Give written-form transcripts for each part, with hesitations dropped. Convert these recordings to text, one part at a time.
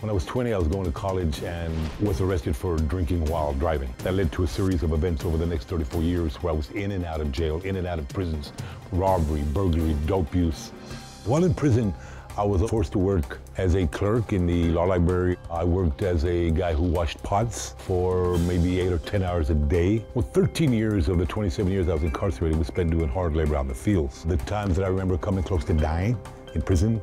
When I was 20, I was going to college and was arrested for drinking while driving. That led to a series of events over the next 34 years where I was in and out of jail, in and out of prisons, robbery, burglary, dope use. While in prison, I was forced to work as a clerk in the law library. I worked as a guy who washed pots for maybe 8 or 10 hours a day. Well, 13 years of the 27 years I was incarcerated was spent doing hard labor out in the fields. The times that I remember coming close to dying in prison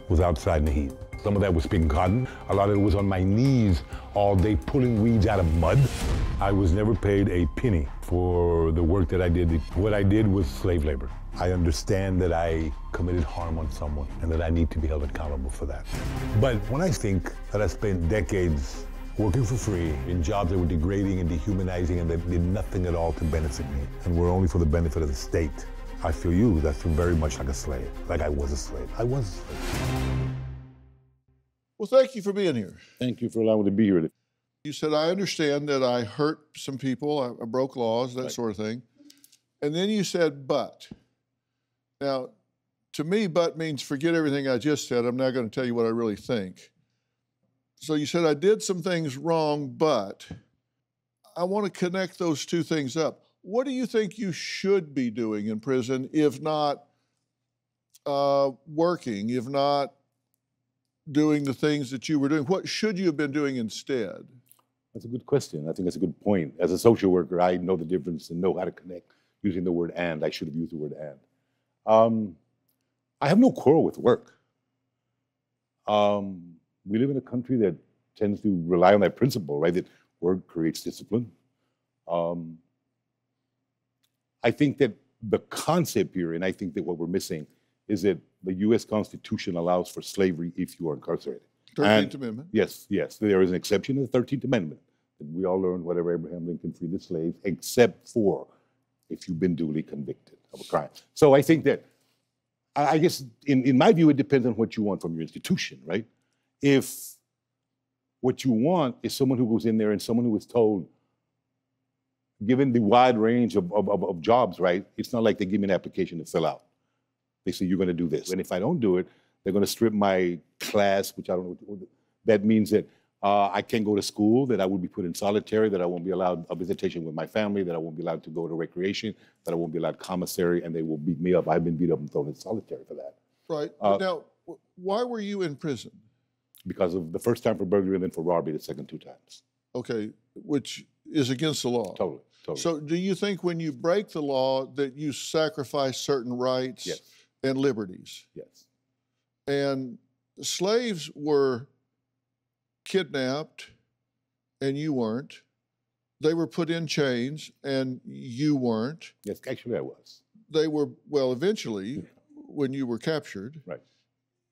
was outside in the heat. Some of that was picking cotton. A lot of it was on my knees all day pulling weeds out of mud. I was never paid a penny for the work that I did. What I did was slave labor. I understand that I committed harm on someone and that I need to be held accountable for that. But when I think that I spent decades working for free in jobs that were degrading and dehumanizing and that did nothing at all to benefit me and were only for the benefit of the state, I feel used. I feel very much like a slave, like I was a slave. I was a slave. Well, thank you for being here. Thank you for allowing me to be here. You said, I understand that I hurt some people, I broke laws, that Right. sort of thing. And then you said, but. Now, to me, but means forget everything I just said. I'm not going to tell you what I really think. So you said, I did some things wrong, but I want to connect those two things up. What do you think you should be doing in prison, if not working, if not doing the things that you were doing? What should you have been doing instead? That's a good question. I think that's a good point. As a social worker, I know the difference and know how to connect using the word and. I should have used the word and. I have no quarrel with work. We live in a country that tends to rely on that principle, right? That work creates discipline. I think that the concept here, and I think that what we're missing, is that the U.S. Constitution allows for slavery if you are incarcerated. 13th Amendment. Yes, yes. There is an exception in the 13th Amendment. That we all learned whatever Abraham Lincoln freed the slaves, except for if you've been duly convicted of a crime. So I think that, I guess, in my view, it depends on what you want from your institution, right? If what you want is someone who goes in there and someone who is told, given the wide range of jobs, right? It's not like they give me an application to fill out. They say, you're going to do this. And if I don't do it, they're going to strip my class, which I don't know. That means that I can't go to school, that I will be put in solitary, that I won't be allowed a visitation with my family, that I won't be allowed to go to recreation, that I won't be allowed commissary, and they will beat me up. I've been beat up and thrown in solitary for that. Right. Now, why were you in prison? Because of the first time for burglary and then for robbery the second 2 times. Okay, which is against the law. Totally, totally. So do you think when you break the law that you sacrifice certain rights Yes. and liberties? Yes. And slaves were kidnapped and you weren't. They were put in chains and you weren't. Yes, actually I was. They were, well, eventually, when you were captured, Right.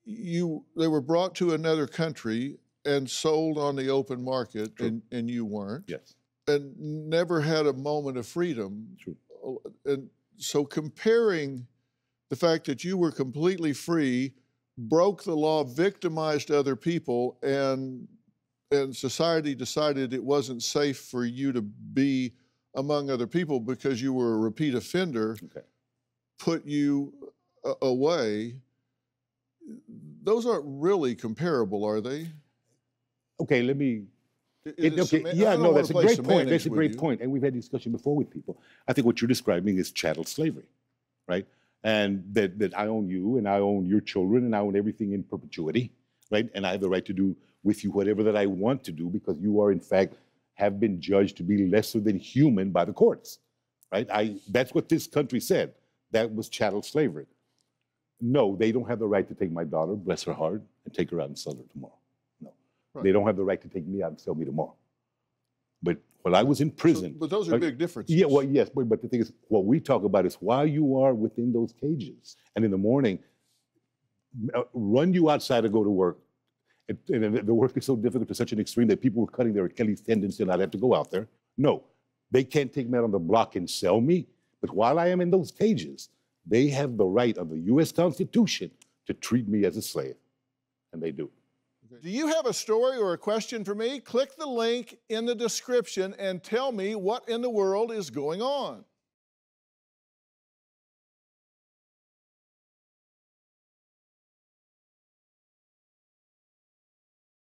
They were brought to another country and sold on the open market, True. and you weren't. Yes. And never had a moment of freedom. True. And so comparing the fact that you were completely free, broke the law, victimized other people, and society decided it wasn't safe for you to be among other people because you were a repeat offender, Okay. put you away. Those aren't really comparable, are they? Okay, let me. Is it Yeah, no, that's a great point. semantics That's a with great you. point. And we've had discussion before with people. I think what you're describing is chattel slavery, right? And that I own you and I own your children and I own everything in perpetuity, right? And I have the right to do with you whatever that I want to do because you are, in fact, have been judged to be lesser than human by the courts, right? That's what this country said. That was chattel slavery. No, they don't have the right to take my daughter, bless her heart, and take her out and sell her tomorrow. No. Right. They don't have the right to take me out and sell me tomorrow. But while I was in prison... But those are big differences. Yeah, well, yes, but the thing is, what we talk about is while you are within those cages, and in the morning, run you outside to go to work, and the work is so difficult to such an extreme that people were cutting their Achilles tendons and I'd have to go out there. No, they can't take me out on the block and sell me, but while I am in those cages, they have the right of the U.S. Constitution to treat me as a slave, and they do. Do you have a story or a question for me? Click the link in the description and tell me what in the world is going on.